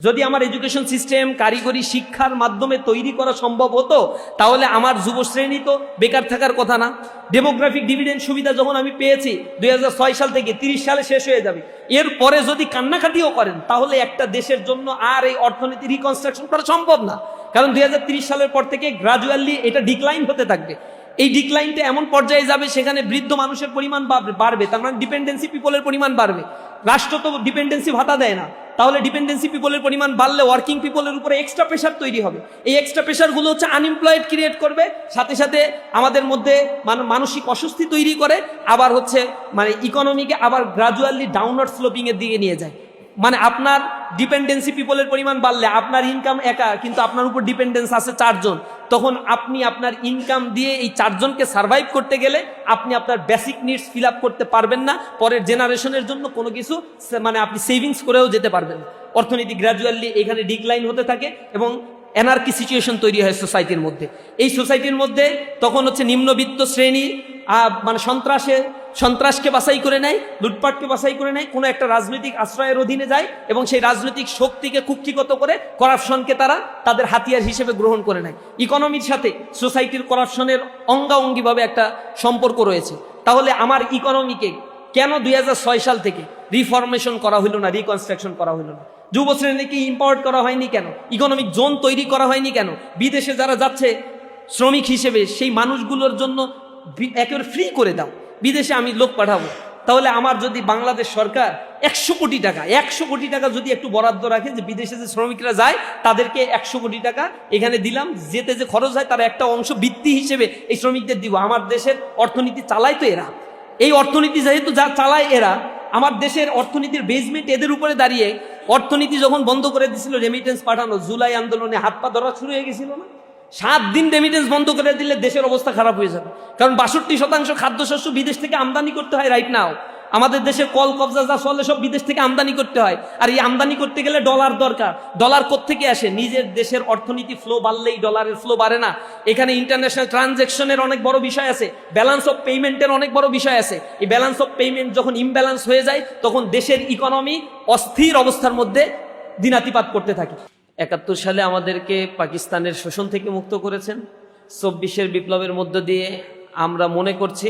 যদি আমার education system কারিগরি শিক্ষার মাধ্যমে তৈরি করা সম্ভব হতো, তাহলে আমার যুব শ্রেণী তো বেকার থাকার কথা না। ডেমোগ্রাফিক ডিভিডেন্ড সুবিধা যখন আমি পেয়েছি 2006 সাল থেকে 30 সালে শেষ হয়ে যাবে, এরপরে যদি কান্নাকাটিও করেন তাহলে একটা দেশের জন্য আর এই অর্থনীতি রিকনস্ট্রাকশন করা সম্ভব না। কারণ 2030 সালের পর থেকে গ্রাজুয়ালি এটা ডিক্লাইন হতে থাকবে। এই ডিক্লাইনটা এমন পর্যায়ে যাবে সেখানে বৃদ্ধ মানুষের পরিমাণ বাড়বে, তার মানে ডিপেন্ডেন্সি পিপলের পরিমাণ বাড়বে। রাষ্ট্র তো ডিপেন্ডেন্সি ভাতা দেয় না, তাহলে ডিপেন্ডেন্সি পিপলের পরিমাণ বাড়লে ওয়ার্কিং পিপলের উপরে এক্সট্রা প্রেশার তৈরি হবে। এই এক্সট্রা প্রেশারগুলো হচ্ছে আনএমপ্লয়েড ক্রিয়েট করবে, সাথে সাথে আমাদের মধ্যে মানসিক অস্বস্তি তৈরি করে, আবার হচ্ছে ইকোনমিকে আবার গ্রাজুয়ালি ডাউনওয়ার্ড স্লোপিং এর দিকে নিয়ে যায়। আপনার ডিপেন্ডেন্সি পিপলের পরিমাণ বাড়লে আপনার ইনকাম একা, কিন্তু আপনার উপর ডিপেন্ডেন্স আছে 4 জন, তখন আপনি আপনার ইনকাম দিয়ে এই 4 জনকে সার্ভাইভ করতে গেলে আপনি আপনার বেসিক নিডস ফিল আপ করতে পারবেন না। পরের জেনারেশনের জন্য কোনো কিছু আপনি সেভিংস করেও যেতে পারবেন না। অর্থনীতি গ্র্যাজুয়ালি এখানে ডিক্লাইন হতে থাকে এবং এনার্কি সিচুয়েশন তৈরি হয় সোসাইটির মধ্যে। এই সোসাইটির মধ্যে তখন হচ্ছে নিম্নবিত্ত শ্রেণী সন্ত্রাসকে বাছাই করে নেয়, লুটপাটকে বাছাই করে নেয়, কোনো একটা রাজনৈতিক আশ্রয়ের অধীনে যায় এবং সেই রাজনৈতিক শক্তিকে কুক্ষিগত করে করাপশনকে তারা তাদের হাতিয়ার হিসেবে গ্রহণ করে নেয়। ইকোনমির সাথে সোসাইটির করাপশনের অঙ্গাঅঙ্গিভাবে একটা সম্পর্ক রয়েছে। তাহলে আমার ইকোনমিকে কেন 2006 সাল থেকে রিফরমেশন করা হইল না, রিকনস্ট্রাকশন করা হইল না? যুব শ্রেণীকে ইম্পাওয়ার্ড করা হয়নি কেন? ইকোনমিক জোন তৈরি করা হয়নি কেন? বিদেশে যারা যাচ্ছে শ্রমিক হিসেবে সেই মানুষগুলোর জন্য একেবারে ফ্রি করে দাও, বিদেশে আমি লোক পাঠাবো। তাহলে আমার যদি বাংলাদেশ সরকার 100 কোটি টাকা যদি একটু বরাদ্দ রাখে, যে বিদেশে যে শ্রমিকরা যায় তাদেরকে 100 কোটি টাকা এখানে দিলাম, যেতে যে খরচ হয় তার একটা অংশ বৃত্তি হিসেবে এই শ্রমিকদের দিব। আমার দেশের অর্থনীতি চালায় তো এরা, এই অর্থনীতি যেহেতু যা চালায় এরা, আমার দেশের অর্থনীতির বেসমেন্ট এদের উপরে দাঁড়িয়ে। অর্থনীতি যখন বন্ধ করে দিছিল রেমিটেন্স পাঠানো, জুলাই আন্দোলনে হাত পা ধরা শুরু হয়ে গেছিল না? 7 দিন রেমিটেন্স বন্ধ করে দিলে দেশের অবস্থা খারাপ হয়ে যাবে। কারণ 62% খাদ্যশস্য বিদেশ থেকে আমদানি করতে হয় রাইট নাও। আমাদের দেশের কল কবজা যা চলে সব বিদেশ থেকে আমদানি করতে হয়, আর এই আমদানি করতে গেলে ডলার দরকার। ডলার কোত্থেকে আসে? নিজের দেশের অর্থনীতি ফ্লো বাড়লেই ডলারের ফ্লো বাড়ে না। এখানে ইন্টারন্যাশনাল ট্রানজ্যাকশনের অনেক বড় বিষয় আছে, ব্যালেন্স অফ পেমেন্টের অনেক বড় বিষয় আছে। এই ব্যালেন্স অফ পেমেন্ট যখন ইমব্যালেন্স হয়ে যায় তখন দেশের ইকোনমি অস্থির অবস্থার মধ্যে দিনাতিপাত করতে থাকে। 71 সালে আমাদেরকে পাকিস্তানের শোষণ থেকে মুক্ত করেছেন। 24-এর বিপ্লবের মধ্য দিয়ে আমরা মনে করছি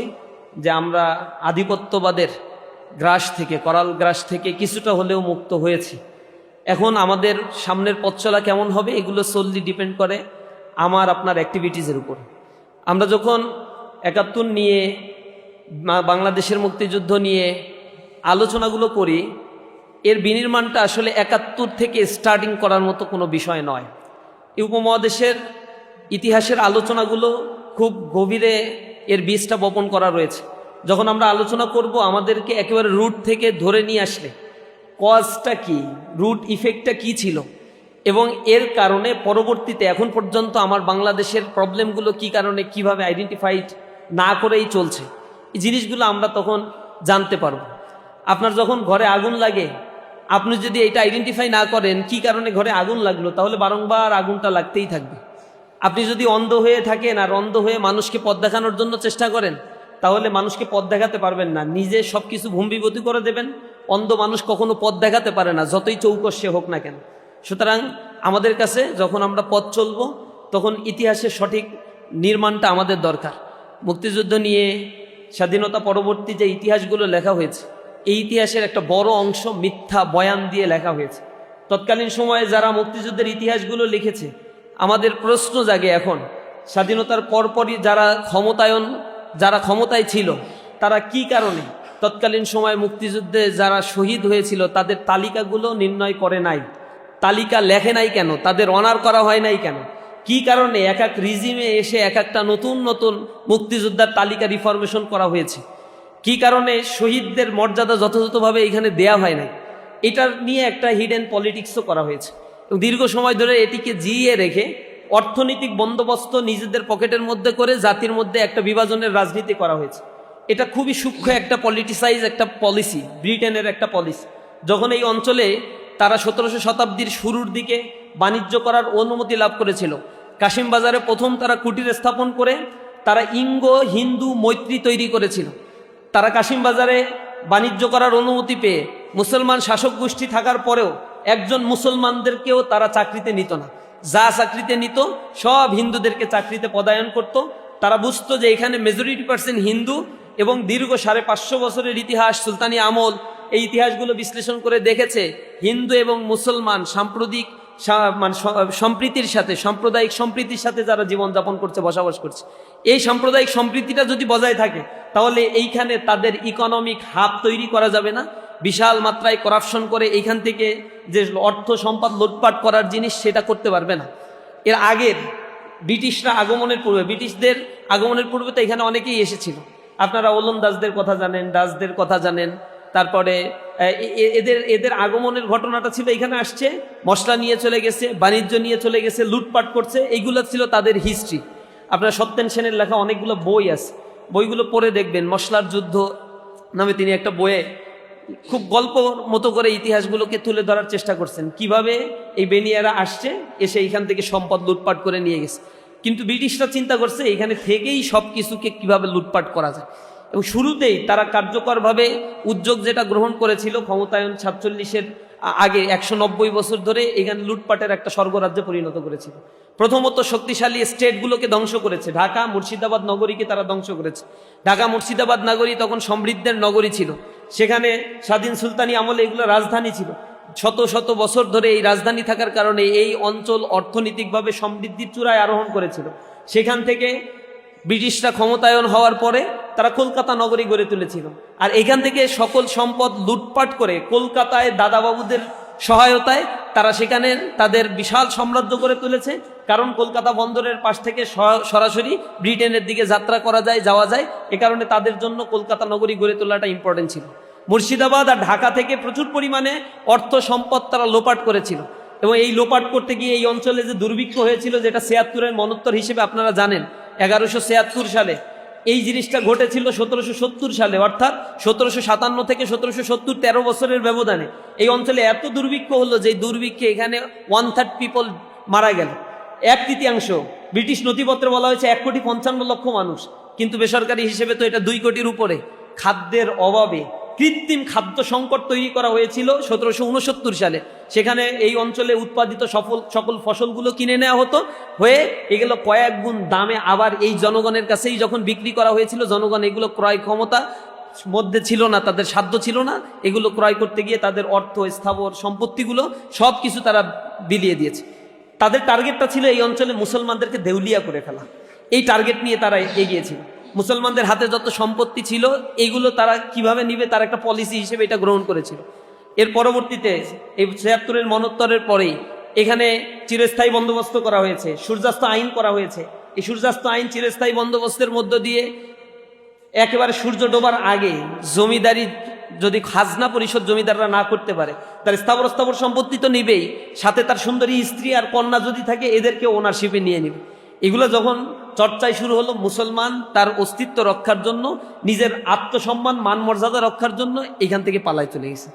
যে আমরা আধিপত্যবাদের গ্রাস থেকে, করাল গ্রাস থেকে কিছুটা হলেও মুক্ত হয়েছি। এখন আমাদের সামনের পথ চলা কেমন হবে এগুলো সোললি ডিপেন্ড করে আমার আপনার অ্যাক্টিভিটিসের উপর। আমরা যখন 71 নিয়ে, বাংলাদেশের মুক্তিযুদ্ধ নিয়ে আলোচনাগুলো করি, এর বিনির্মাণটা আসলে 71 থেকে স্টার্টিং করার মতো কোনো বিষয় নয়। এই উপমহাদেশের ইতিহাসের আলোচনাগুলো খুব গভীরে এর বীজটা বপন করা রয়েছে। যখন আমরা আলোচনা করব আমাদেরকে একেবারে রুট থেকে ধরে নিয়ে আসলে কজটা কি, রুট ইফেক্টটা কি ছিল, এবং এর কারণে পরবর্তীতে এখন পর্যন্ত আমার বাংলাদেশের প্রবলেমগুলো কি কারণে কিভাবে আইডেন্টিফাইড না করেই চলছে, এই জিনিসগুলো আমরা তখন জানতে পারব। আপনার যখন ঘরে আগুন লাগে, আপনি যদি এটা আইডেন্টিফাই না করেন কি কারণে ঘরে আগুন লাগলো, তাহলে বারংবার আগুনটা লাগতেই থাকবে। আপনি যদি অন্ধ হয়ে থাকেন আর অন্ধ হয়ে মানুষকে পথ দেখানোর জন্য চেষ্টা করেন, তাহলে মানুষকে পথ দেখাতে পারবেন না, নিজে সব কিছু ভূমিগতি করে দেবেন। অন্ধ মানুষ কখনো পথ দেখাতে পারে না, যতই চৌকস সে হোক না কেন। সুতরাং আমাদের কাছে যখন আমরা পথ চলবো তখন ইতিহাসের সঠিক নির্মাণটা আমাদের দরকার। মুক্তিযুদ্ধ নিয়ে স্বাধীনতা পরবর্তী যে ইতিহাসগুলো লেখা হয়েছে, এই ইতিহাসের একটা বড় অংশ মিথ্যা বয়ান দিয়ে লেখা হয়েছে। তৎকালীন সময়ে যারা মুক্তিযুদ্ধের ইতিহাসগুলো লিখেছে, আমাদের প্রশ্ন জাগে এখন, স্বাধীনতার পরপরই যারা ক্ষমতায় ছিল তারা কি কারণে তৎকালীন সময় মুক্তিযুদ্ধে যারা শহীদ হয়েছিল তাদের তালিকাগুলো নির্ণয় করে নাই, তালিকা লেখে নাই কেন, তাদের অনার করা হয় নাই কেন, কি কারণে এক এক রিজিমে এসে এক একটা নতুন নতুন মুক্তিযোদ্ধার তালিকা রিফরমেশন করা হয়েছে, কি কারণে শহীদদের মর্যাদা যথাযথভাবে এখানে দেয়া হয় নাই, এটার নিয়ে একটা হিডেন পলিটিক্সও করা হয়েছে। দীর্ঘ সময় ধরে এটিকে জিইয়ে রেখে অর্থনৈতিক বন্দোবস্ত নিজেদের পকেটের মধ্যে করে জাতির মধ্যে একটা বিভাজনের রাজনীতি করা হয়েছে। এটা খুবই সূক্ষ্ম একটা পলিটিসাইজ একটা পলিসি, ব্রিটেনের একটা পলিসি। যখন এই অঞ্চলে তারা 1700 শতাব্দীর শুরুর দিকে বাণিজ্য করার অনুমতি লাভ করেছিল, কাশিম বাজারে প্রথম তারা কুটির স্থাপন করে তারা ইঙ্গো হিন্দু মৈত্রী তৈরি করেছিল। তারা কাশিম বাজারে বাণিজ্য করার অনুমতি পেয়ে মুসলমান শাসক গোষ্ঠী থাকার পরেও একজন মুসলমানদেরকেও তারা চাকরিতে নিত না। যা চাকরিতে নিত সব হিন্দুদেরকে চাকরিতে পদায়ন করত। তারা বুঝতো যে এখানে মেজরিটি পার্সেন্ট হিন্দু, এবং দীর্ঘ 550 বছরের ইতিহাস, সুলতানি আমল, এই ইতিহাসগুলো বিশ্লেষণ করে দেখেছে হিন্দু এবং মুসলমান সাম্প্রতিক সম্প্রীতির সাথে, সাম্প্রদায়িক সম্প্রীতির সাথে যারা জীবনযাপন করছে, বসবাস করছে, এই সাম্প্রদায়িক সম্প্রীতিটা যদি বজায় থাকে তাহলে এইখানে তাদের ইকোনমিক হাব তৈরি করা যাবে না। বিশাল মাত্রায় করাপশন করে এইখান থেকে যে অর্থ সম্পদ লুটপাট করার জিনিস সেটা করতে পারবে না। এর আগের ব্রিটিশরা আগমনের পূর্বে, ব্রিটিশদের আগমনের পূর্বে তো এখানে অনেকেই এসেছিল। আপনারা ওলন্দাজদের কথা জানেন, ডাচদের কথা জানেন। তারপরে এদের আগমনের ঘটনাটা ছিল, এখানে আসছে, মশলা নিয়ে চলে গেছে, বাণিজ্য নিয়ে চলে গেছে, লুটপাট করছে, এইগুলো ছিল তাদের হিস্ট্রি। আপনারা সত্যেন সেনের লেখা অনেকগুলো বই আছে, বইগুলো পড়ে দেখবেন। মশলার যুদ্ধ নামে তিনি একটা বইয়ে খুব গল্প মতো করে ইতিহাসগুলোকে তুলে ধরার চেষ্টা করছেন, কিভাবে এই বেনিয়ারা আসছে, এসে এইখান থেকে সম্পদ লুটপাট করে নিয়ে গেছে। কিন্তু ব্রিটিশরা চিন্তা করছে এখানে থেকেই সব কিছুকে কিভাবে লুটপাট করা যায়, এবং শুরুতেই তারা কার্যকরভাবে উদ্যোগ যেটা গ্রহণ করেছিল ক্ষমতায়ন 47-এর আগে 190 বছর ধরে এখানে লুটপাটের একটা স্বর্গরাজ্যে পরিণত করেছিল। প্রথমত শক্তিশালী স্টেটগুলোকে ধ্বংস করেছে। ঢাকা মুর্শিদাবাদ নগরীকে তারা ধ্বংস করেছে। ঢাকা মুর্শিদাবাদ নগরী তখন সমৃদ্ধের নগরী ছিল, সেখানে স্বাধীন সুলতানি আমলে এগুলো রাজধানী ছিল। শত শত বছর ধরে এই রাজধানী থাকার কারণে এই অঞ্চল অর্থনৈতিকভাবে সমৃদ্ধির চূড়ায় আরোহণ করেছিল। সেখান থেকে ব্রিটিশরা ক্ষমতায়ন হওয়ার পরে তারা কলকাতা নগরী গড়ে তুলেছিল, আর এখান থেকে সকল সম্পদ লুটপাট করে কলকাতায় দাদাবাবুদের সহায়তায় তারা সেখানে তাদের বিশাল সাম্রাজ্য গড়ে তুলেছে। কারণ কলকাতা বন্দরের পাশ থেকে সরাসরি ব্রিটেনের দিকে যাত্রা করা যায়, যাওয়া যায়, এ কারণে তাদের জন্য কলকাতা নগরী গড়ে তোলাটা ইম্পর্টেন্ট ছিল। মুর্শিদাবাদ আর ঢাকা থেকে প্রচুর পরিমাণে অর্থ সম্পদ তারা লোপাট করেছিল, এবং এই লোপাট করতে গিয়ে এই অঞ্চলে যে দুর্ভিক্ষ হয়েছিল, যেটা 76-এর মনোত্তর হিসেবে আপনারা জানেন, 1176 সালে এই জিনিসটা ঘটেছিল 1770 সালে, অর্থাৎ 1757 থেকে 1770, 13 বছরের ব্যবধানে এই অঞ্চলে এত দুর্ভিক্ষ হলো যে দুর্ভিক্ষে এখানে 1/3 পিপল মারা গেল, 1/3। ব্রিটিশ নথিপত্রে বলা হয়েছে 1,55,00,000 মানুষ, কিন্তু বেসরকারি হিসেবে তো এটা 2 কোটির উপরে। খাদ্যের অভাবে কৃত্রিম খাদ্য সংকট তৈরি করা হয়েছিল 1769 সালে। সেখানে এই অঞ্চলে উৎপাদিত সকল ফসলগুলো কিনে নেওয়া হতো, হয়ে এগুলো কয়েক গুণ দামে আবার এই জনগণের কাছেই যখন বিক্রি করা হয়েছিল, জনগণ এগুলো ক্রয় ক্ষমতা মধ্যে ছিল না, তাদের সাধ্য ছিল না, এগুলো ক্রয় করতে গিয়ে তাদের অর্থ, স্থাবর সম্পত্তিগুলো সব কিছু তারা বিলিয়ে দিয়েছে। তাদের টার্গেটটা ছিল এই অঞ্চলে মুসলমানদেরকে দেউলিয়া করে ফেলা। এই টার্গেট নিয়ে তারা এগিয়েছিল। মুসলমানদের হাতে যত সম্পত্তি ছিল এইগুলো তারা কিভাবে নিবে তার একটা পলিসি হিসেবে এটা গ্রহণ করেছিল। এর পরবর্তীতে এই 76-এর মনোত্তরের পরেই এখানে চিরস্থায়ী বন্দোবস্ত করা হয়েছে, সূর্যাস্ত আইন করা হয়েছে। এই সূর্যাস্ত আইন চিরস্থায়ী বন্দোবস্তের মধ্য দিয়ে একেবারে সূর্য ডোবার আগে জমিদারি যদি খাজনা পরিশোধ জমিদাররা না করতে পারে, তার স্থাবর সম্পত্তি তো নিবেই, সাথে তার সুন্দরী স্ত্রী আর কন্যা যদি থাকে এদেরকে ওনারশিপে নিয়ে নিবে। এগুলো যখন চর্চায় শুরু হলো, মুসলমান তার অস্তিত্ব রক্ষার জন্য, নিজের আত্মসম্মান মান মর্যাদা রক্ষার জন্য এখান থেকে পালায় চলে গেছে,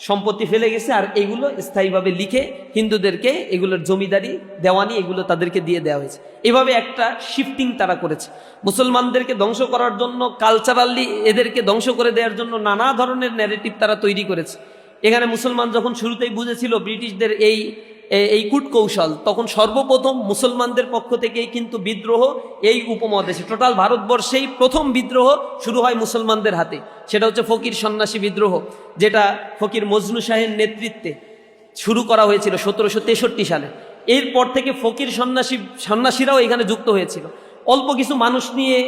সম্পত্তি ফেলে গেছে, আর এগুলো স্থায়ীভাবে লিখে হিন্দুদেরকে এগুলোর জমিদারি দেওয়ানি এগুলো তাদেরকে দিয়ে দেওয়া হয়েছে। এভাবে একটা শিফটিং তারা করেছে। মুসলমানদেরকে ধ্বংস করার জন্য, কালচারালি এদেরকে ধ্বংস করে দেওয়ার জন্য নানা ধরনের ন্যারেটিভ তারা তৈরি করেছে। এখানে মুসলমান যখন শুরুতেই বুঝেছিল ব্রিটিশদের এই কূটকৌশল, তখন সর্বপ্রথম মুসলমানদের পক্ষ থেকেই কিন্তু বিদ্রোহ এই উপমহাদেশে, টোটাল ভারতবর্ষেই প্রথম বিদ্রোহ শুরু হয় মুসলমানদের হাতে। সেটা হচ্ছে ফকির সন্ন্যাসী বিদ্রোহ, যেটা ফকির মজনু শাহের নেতৃত্বে শুরু করা হয়েছিল 1763 সালে। এরপর থেকে ফকির সন্ন্যাসীরাও এখানে যুক্ত হয়েছিল। অল্প কিছু মানুষ নিয়ে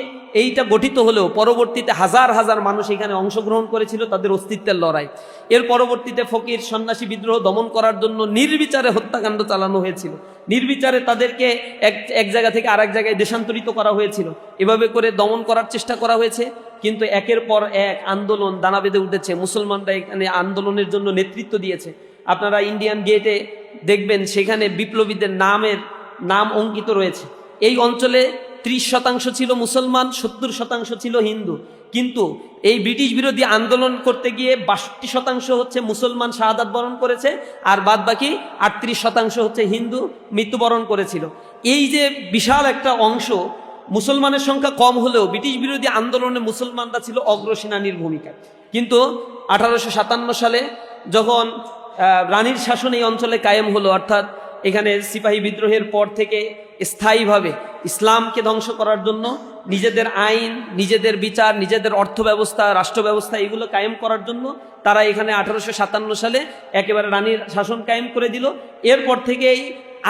এইটা গঠিত হলেও পরবর্তীতে হাজার হাজার মানুষ এখানে অংশগ্রহণ করেছিল তাদের অস্তিত্বের লড়াই। এর পরবর্তীতে ফকির সন্ন্যাসী বিদ্রোহ দমন করার জন্য নির্বিচারে হত্যাকাণ্ড চালানো হয়েছিল। নির্বিচারে তাদেরকে এক জায়গা থেকে আরেক জায়গায় দেশান্তরিত করা হয়েছিল। এভাবে করে দমন করার চেষ্টা করা হয়েছে, কিন্তু একের পর এক আন্দোলন দানা বেঁধে উঠেছে। মুসলমানরা এখানে আন্দোলনের জন্য নেতৃত্ব দিয়েছে। আপনারা ইন্ডিয়ান গেটে দেখবেন সেখানে বিপ্লবীদের নাম অঙ্কিত রয়েছে। এই অঞ্চলে 30% ছিল মুসলমান, 70% ছিল হিন্দু। কিন্তু এই ব্রিটিশ বিরোধী আন্দোলন করতে গিয়ে 62% হচ্ছে মুসলমান শাহাদাত বরণ করেছে, আর বাদ বাকি 38% হচ্ছে হিন্দু মৃত্যুবরণ করেছিল। এই যে বিশাল একটা অংশ, মুসলমানের সংখ্যা কম হলেও ব্রিটিশ বিরোধী আন্দোলনে মুসলমানরা ছিল অগ্রসেনানীর ভূমিকা। কিন্তু 1857 সালে যখন রানীর শাসন এই অঞ্চলে কায়েম হলো, অর্থাৎ এখানে সিপাহী বিদ্রোহের পর থেকে স্থায়ীভাবে ইসলামকে ধ্বংস করার জন্য নিজেদের আইন, নিজেদের বিচার, নিজেদের অর্থ ব্যবস্থা, রাষ্ট্র ব্যবস্থা এগুলো কায়েম করার জন্য তারা এখানে 1857 সালে একেবারে রানীর শাসন কায়েম করে দিল। এরপর থেকে এই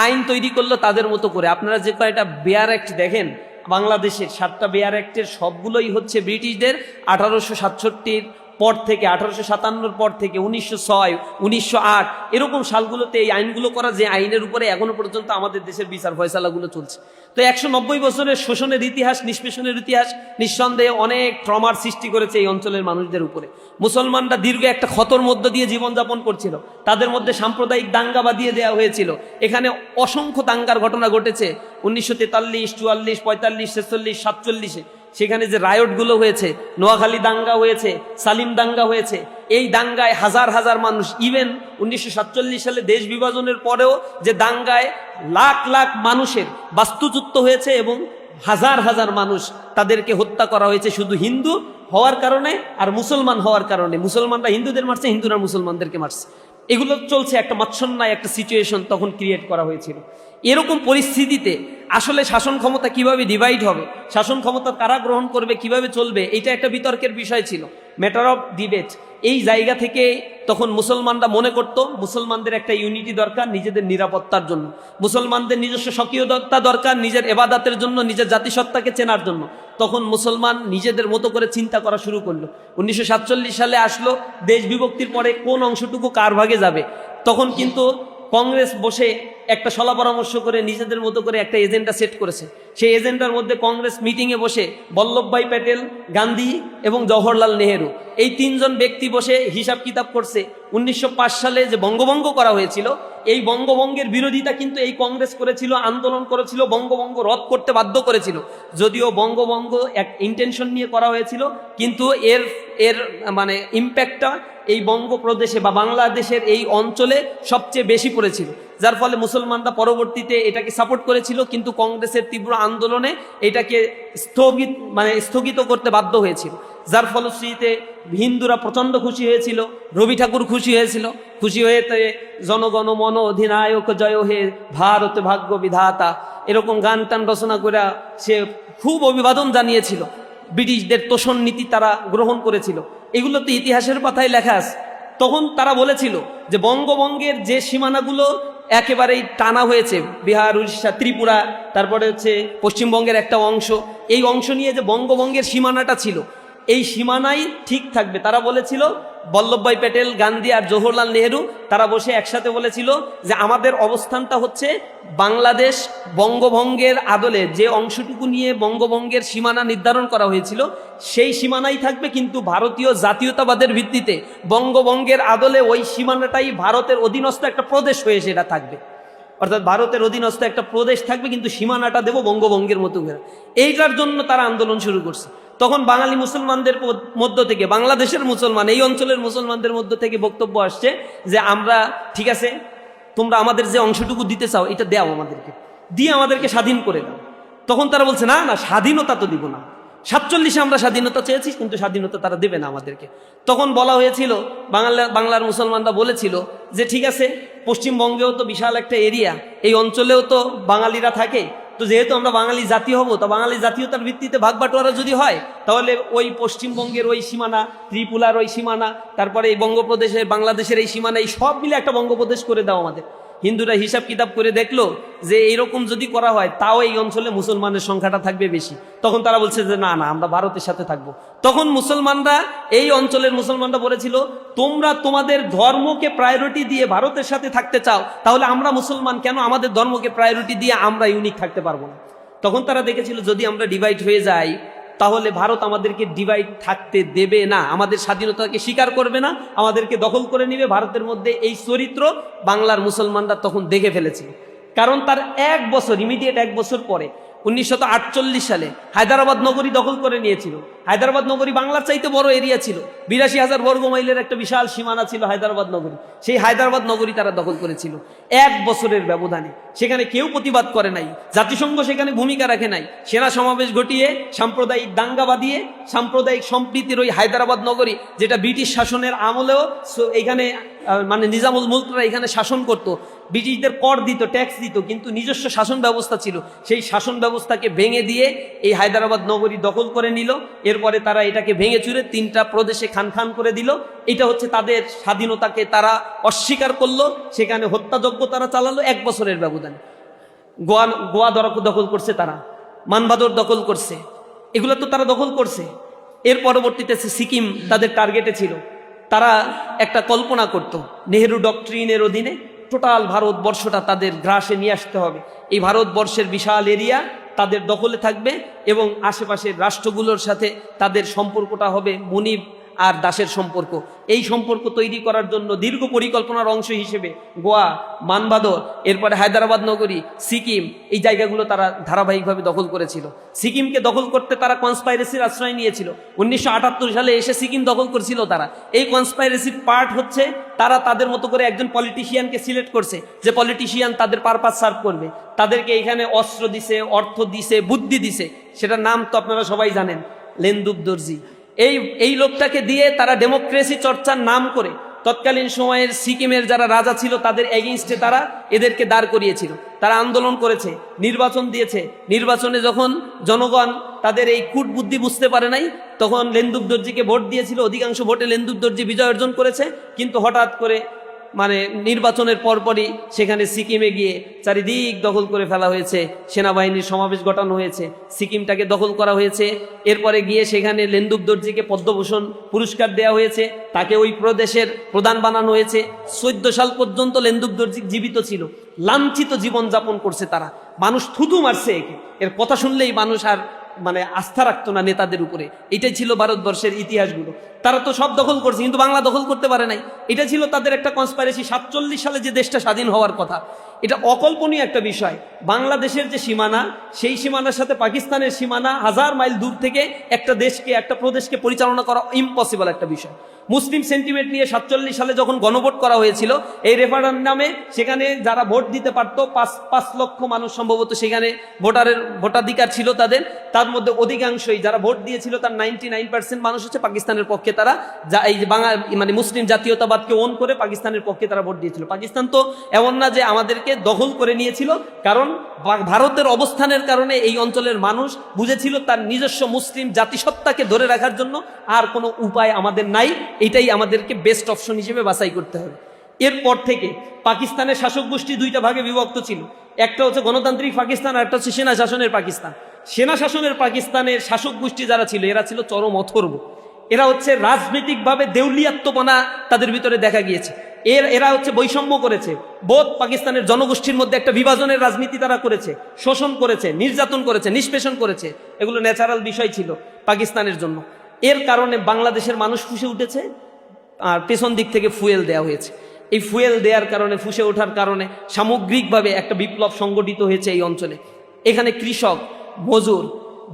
আইন তৈরি করলো তাদের মতো করে। আপনারা যে কয়টা বেয়ার অ্যাক্ট দেখেন বাংলাদেশের, 7টা বেয়ার অ্যাক্টের সবগুলোই হচ্ছে ব্রিটিশদের 1867 পর থেকে, 1857 পর থেকে 1906, 1908 এরকম সালগুলোতে এই আইনগুলো করা, যে আইনের উপরে এখনো পর্যন্ত আমাদের দেশের বিচার ফয়সালাগুলো চলছে। তো 190 বছরের শোষণের ইতিহাস, নিষ্পেষণের ইতিহাস নিঃসন্দেহে অনেক ট্রমার সৃষ্টি করেছে এই অঞ্চলের মানুষদের উপরে। মুসলমানরা দীর্ঘ একটা ক্ষতর মধ্য দিয়ে জীবনযাপন করছিল, তাদের মধ্যে সাম্প্রদায়িক দাঙ্গা বাঁধিয়ে দেওয়া হয়েছিল। এখানে অসংখ্য দাঙ্গার ঘটনা ঘটেছে 1943, 44, 45, 46, 47। সেখানে যে রায়টগুলো হয়েছে, নোয়াখালী দাঙ্গা হয়েছে, সালিম দাঙ্গা হয়েছে, এই দাঙ্গায় হাজার হাজার মানুষ, ইভেন 1947 সালে দেশ বিভাজনের পরেও যে দাঙ্গায় লাখ লাখ মানুষের বাস্তুচ্যুত হয়েছে এবং হাজার হাজার মানুষ তাদেরকে হত্যা করা হয়েছে শুধু হিন্দু হওয়ার কারণে আর মুসলমান হওয়ার কারণে। মুসলমানরা হিন্দুদের মারছে, হিন্দুরা মুসলমানদেরকে মারছে। এগুলো চলছে, একটা মৎসন্যায় একটা সিচুয়েশন তখন ক্রিয়েট করা হয়েছিল। এরকম পরিস্থিতিতে আসলে শাসন ক্ষমতা কিভাবে ডিভাইড হবে, শাসন ক্ষমতা কারা গ্রহণ করবে, কিভাবে চলবে, এটা একটা বিতর্কের বিষয় ছিল, ম্যাটার অফ ডিবেট। এই জায়গা থেকে তখন মুসলমানরা মনে করত মুসলমানদের একটা ইউনিটি দরকার নিজেদের নিরাপত্তার জন্য, মুসলমানদের নিজস্ব স্বকীয়তা দরকার নিজের এবাদাতের জন্য, নিজের জাতিসত্তাকে চেনার জন্য। তখন মুসলমান নিজেদের মতো করে চিন্তা করা শুরু করলো। 1947 সালে আসলো, দেশ বিভক্তির পরে কোন অংশটুকু কার ভাগে যাবে। তখন কিন্তু কংগ্রেস বসে একটা সলা পরামর্শ করে নিজেদের মতো করে একটা এজেন্ডা সেট করেছে। সেই এজেন্ডার মধ্যে কংগ্রেস মিটিংয়ে বসে বল্লভভাই প্যাটেল, গান্ধী এবং জওহরলাল নেহেরু এই 3 জন ব্যক্তি বসে হিসাব কিতাব করছে 1905 সালে যে বঙ্গভঙ্গ করা হয়েছিল, এই বঙ্গভঙ্গের বিরোধিতা কিন্তু এই কংগ্রেস করেছিল, আন্দোলন করেছিল, বঙ্গভঙ্গ রদ করতে বাধ্য করেছিল। যদিও বঙ্গভঙ্গ এক ইন্টেনশন নিয়ে করা হয়েছিল, কিন্তু এর মানে ইম্প্যাক্টটা এই বঙ্গপ্রদেশে বা বাংলাদেশের এই অঞ্চলে সবচেয়ে বেশি পড়েছিল, যার ফলে মুসলমানরা পরবর্তীতে এটাকে সাপোর্ট করেছিল, কিন্তু কংগ্রেসের তীব্র আন্দোলনে এটাকে স্থগিত করতে বাধ্য হয়েছিল। যার ফলশ্রুতিতে হিন্দুরা প্রচণ্ড খুশি হয়েছিল, রবি ঠাকুর খুশি হয়েছিল, খুশি হয়ে জনগণ মন অধিনায়ক জয় হে ভারত ভাগ্য বিধাতা এরকম গান টান রচনা করে সে খুব অভিবাদন জানিয়েছিল। ব্রিটিশদের তোষণ নীতি তারা গ্রহণ করেছিল, এগুলো তো ইতিহাসের পাতায় লেখা আছে। তখন তারা বলেছিল যে বঙ্গভঙ্গের যে সীমানাগুলো একেবারেই টানা হয়েছে, বিহার, উড়িষ্যা, ত্রিপুরা, তারপরে হচ্ছে পশ্চিমবঙ্গের একটা অংশ, এই অংশ নিয়ে যে বঙ্গভঙ্গের সীমানাটা ছিল এই সীমানাই ঠিক থাকবে। তারা বলেছিল, বল্লভভাই প্যাটেল, গান্ধী আর জওহরলাল নেহেরু তারা বসে একসাথে বলেছিল যে আমাদের অবস্থানটা হচ্ছে বাংলাদেশ বঙ্গভঙ্গের আদলে যে অংশটুকু নিয়ে বঙ্গভঙ্গের সীমানা নির্ধারণ করা হয়েছিল সেই সীমানাই থাকবে, কিন্তু ভারতীয় জাতীয়তাবাদের ভিত্তিতে বঙ্গভঙ্গের আদলে ওই সীমানাটাই ভারতের অধীনস্থ একটা প্রদেশ হয়ে সেটা থাকবে। অর্থাৎ ভারতের অধীনস্থ একটা প্রদেশ থাকবে, কিন্তু সীমানাটা দেব বঙ্গভঙ্গের মতো করে। এইটার জন্য তারা আন্দোলন শুরু করছে। তখন বাঙালি মুসলমানদের মধ্য থেকে, বাংলাদেশের মুসলমান, এই অঞ্চলের মুসলমানদের মধ্য থেকে বক্তব্য আসছে যে আমরা ঠিক আছে, তোমরা আমাদের যে অংশটুকু দিতে চাও এটা দাও, আমাদেরকে দিয়ে আমাদেরকে স্বাধীন করে দাও। তখন তারা বলছে না না, স্বাধীনতা তো দিব না, 47-এ আমরা স্বাধীনতা চেয়েছি, কিন্তু স্বাধীনতা তারা দেবে না আমাদেরকে। তখন বলা হয়েছিল, বাংলার মুসলমানরা বলেছিল যে ঠিক আছে, পশ্চিমবঙ্গেও তো বিশাল একটা এরিয়া, এই অঞ্চলেও তো বাঙালিরা থাকে, তো যেহেতু আমরা বাঙালি জাতি হব, তো বাঙালি জাতীয়তার ভিত্তিতে ভাগবাটোয়ারা যদি হয় তাহলে ওই পশ্চিমবঙ্গের ওই সীমানা, ত্রিপুরার ওই সীমানা, তারপরে এই বঙ্গপ্রদেশের, বাংলাদেশের এই সীমানা, এই সব মিলে একটা বঙ্গপ্রদেশ করে দাও আমাদের। হিন্দুরা হিসাব কিতাব করে দেখলো যে এইরকম যদি করা হয় তাও এই অঞ্চলে মুসলমানের সংখ্যাটা থাকবে বেশি। তখন তারা বলছে যে না না, আমরা ভারতের সাথে থাকবো। তখন মুসলমানরা, এই অঞ্চলের মুসলমানরা বলেছিল, তোমরা তোমাদের ধর্মকে প্রায়োরিটি দিয়ে ভারতের সাথে থাকতে চাও, তাহলে আমরা মুসলমান কেন আমাদের ধর্মকে প্রায়োরিটি দিয়ে আমরা ইউনিক থাকতে পারবো না? তখন তারা দেখেছিল যদি আমরা ডিভাইড হয়ে যাই তাহলে ভারত আমাদেরকে ডিভাইড থাকতে দেবে না, আমাদের স্বাধীনতাকে স্বীকার করবে না, আমাদেরকে দখল করে নেবে। ভারতের মধ্যে এই চরিত্র বাংলার মুসলমানরা তখন দেখে ফেলেছিল। কারণ তার 1 বছর, ইমিডিয়েট 1 বছর পরে 1948 সালে হায়দ্রাবাদ নগরী দখল করে নিয়েছিল। হায়দ্রাবাদ নগরী বাংলার চাইতে বড় এরিয়া ছিল, 82,000 বর্গ মাইলের একটা বিশাল সীমানা ছিল হায়দ্রাবাদ নগরী। সেই হায়দ্রাবাদ নগরী তারা দখল করেছিল 1 বছরের ব্যবধানে। সেখানে কেউ প্রতিবাদ করে নাই, জাতিসংঘ সেখানে ভূমিকা রাখে নাই। সেনা সমাবেশ ঘটিয়ে, সাম্প্রদায়িক দাঙ্গা বাঁধিয়ে, সাম্প্রদায়িক সম্প্রীতির ওই হায়দ্রাবাদ নগরী, যেটা ব্রিটিশ শাসনের আমলেও এখানে মানে নিজামুল মুলকরা এখানে শাসন করত, ব্রিটিশদের কর দিত, ট্যাক্স দিত, কিন্তু নিজস্ব শাসন ব্যবস্থা ছিল। সেই শাসন ব্যবস্থাকে ভেঙে দিয়ে এই হায়দ্রাবাদ নগরী দখল করে নিল। এরপরে তারা এটাকে ভেঙে চুরে 3টা প্রদেশে খান খান করে দিল। এটা হচ্ছে তাদের স্বাধীনতাকে তারা অস্বীকার করলো। সেখানে হত্যাযজ্ঞ তারা চালালো 1 বছরের ব্যবধানে। গোয়া দখল করছে তারা, মানবাদর দখল করছে, এগুলো তো তারা দখল করছে। এর পরবর্তীতে সিকিম তাদের টার্গেটে ছিল। তারা একটা কল্পনা করত, নেহেরু ডক্ট্রিনের অধীনে টোটাল ভারতবর্ষটা তাদের গ্রাসে নিয়ে আসতে হবে। এই ভারতবর্ষের বিশাল এরিয়া তাদের দখলে থাকবে এবং আশেপাশের রাষ্ট্রগুলোর সাথে তাদের সম্পর্কটা হবে মুনিব আর দাসের সম্পর্ক। এই সম্পর্ক তৈরি করার জন্য দীর্ঘ পরিকল্পনার অংশ হিসেবে গোয়া, মানবাদর, এরপরে হায়দ্রাবাদ নগরী, সিকিম, এই জায়গাগুলো তারা ধারাবাহিকভাবে দখল করেছিল। সিকিমকে দখল করতে তারা কনস্পাইরেসির আশ্রয় নিয়েছিল। 1978 সালে এসে সিকিম দখল করেছিল তারা। এই কনস্পাইরেসির পার্ট হচ্ছে তারা তাদের মতো করে একজন পলিটিশিয়ানকে সিলেক্ট করছে, যে পলিটিশিয়ান তাদের পারপাস সার্ভ করবে। তাদেরকে এখানে অস্ত্র দিছে, অর্থ দিছে, বুদ্ধি দিছে। সেটার নাম তো আপনারা সবাই জানেন, লেন্দুব দর্জি। এই লোকটাকে দিয়ে তারা ডেমোক্রেসি চর্চার নাম করে তৎকালীন সময়ের সিকিমের যারা রাজা ছিল তাদের এগেইনস্টে তারা এদেরকে দাঁড় করিয়েছিল। তারা আন্দোলন করেছে, নির্বাচন দিয়েছে। নির্বাচনে যখন জনগণ তাদের এই কূট বুদ্ধি বুঝতে পারে নাই, তখন লেন্দুব দর্জিকে ভোট দিয়েছিল। অধিকাংশ ভোটে লেন্দুব দর্জি বিজয় অর্জন করেছে। কিন্তু হঠাৎ করে মানে নির্বাচনের পরপরই সেখানে সিকিমে গিয়ে চারিদিক দখল করে ফেলা হয়েছে, সেনাবাহিনীর সমাবেশ ঘটানো হয়েছে, সিকিমটাকে দখল করা হয়েছে। এরপরে গিয়ে সেখানে লেন্দুব দর্জিকে পদ্মভূষণ পুরস্কার দেওয়া হয়েছে, তাকে ওই প্রদেশের প্রধান বানানো হয়েছে। 14 সাল পর্যন্ত লেন্দুব দর্জি জীবিত ছিল। লাঞ্ছিত জীবনযাপন করছে তারা, মানুষ থুতু মারছে একে। এর কথা শুনলেই মানুষ আর মানে আস্থা রাখতো না নেতাদের উপরে। এটাই ছিল ভারতবর্ষের ইতিহাসগুলো। তারা তো সব দখল করছে, কিন্তু বাংলা দখল করতে পারে নাই। এটা ছিল তাদের একটা কনস্পাইরেসি। 47 সালে যে দেশটা স্বাধীন হওয়ার কথা, এটা অকল্পনীয় একটা বিষয়। বাংলাদেশের যে সীমানা, সেই সীমানার সাথে পাকিস্তানের সীমানা 1000 মাইল দূর থেকে একটা দেশকে, একটা প্রদেশকে পরিচালনা করা ইম্পসিবল একটা বিষয়। মুসলিম সেন্টিমেন্ট নিয়ে 47 সালে যখন গণভোট করা হয়েছিল এই রেফারেন্ডামে, সেখানে যারা ভোট দিতে পারতো 5 লক্ষ মানুষ সম্ভবত সেখানে ভোটাধিকার ছিল তাদের। তার মধ্যে অধিকাংশই যারা ভোট দিয়েছিল তার 99% মানুষ হচ্ছে পাকিস্তানের পক্ষে। তারা যা এই মানে মুসলিম জাতীয়তাবাদকে ওন করে পাকিস্তানের পক্ষে তারা ভোট দিয়েছিল। পাকিস্তান তো এমন না যে আমাদেরকে দখল করে নিয়েছিল, কারণ ভারতের অবস্থানের কারণে এই অঞ্চলের মানুষ বুঝেছিল তার নিজস্ব মুসলিম জাতিসত্তাকে ধরে রাখার জন্য আর কোনো উপায় আমাদের নাই, এটাই আমাদেরকে বেস্ট অপশন হিসেবে বাছাই করতে হবে। এরপর থেকে পাকিস্তানের শাসক গোষ্ঠী 2টা ভাগে বিভক্ত ছিল। একটা হচ্ছে গণতান্ত্রিক পাকিস্তান, আর একটা হচ্ছে সেনা শাসনের পাকিস্তান। সেনা শাসনের পাকিস্তানের শাসক গোষ্ঠী যারা ছিল, এরা ছিল চরম অথর্ব। এরা হচ্ছে রাজনৈতিকভাবে দেউলিয়াত্মপনা তাদের ভিতরে দেখা গিয়েছে। এরা হচ্ছে বৈষম্য করেছে, বোধ পাকিস্তানের জনগোষ্ঠীর মধ্যে একটা বিভাজনের রাজনীতি তারা করেছে, শোষণ করেছে, নির্যাতন করেছে, নিষ্পেষণ করেছে। এগুলো ন্যাচারাল বিষয় ছিল পাকিস্তানের জন্য। এর কারণে বাংলাদেশের মানুষ ফুঁসে উঠেছে, আর পেছন দিক থেকে ফুয়েল দেওয়া হয়েছে। এই ফুয়েল দেওয়ার কারণে, ফুঁসে ওঠার কারণে সামগ্রিকভাবে একটা বিপ্লব সংগঠিত হয়েছে এই অঞ্চলে। এখানে কৃষক, মজুর,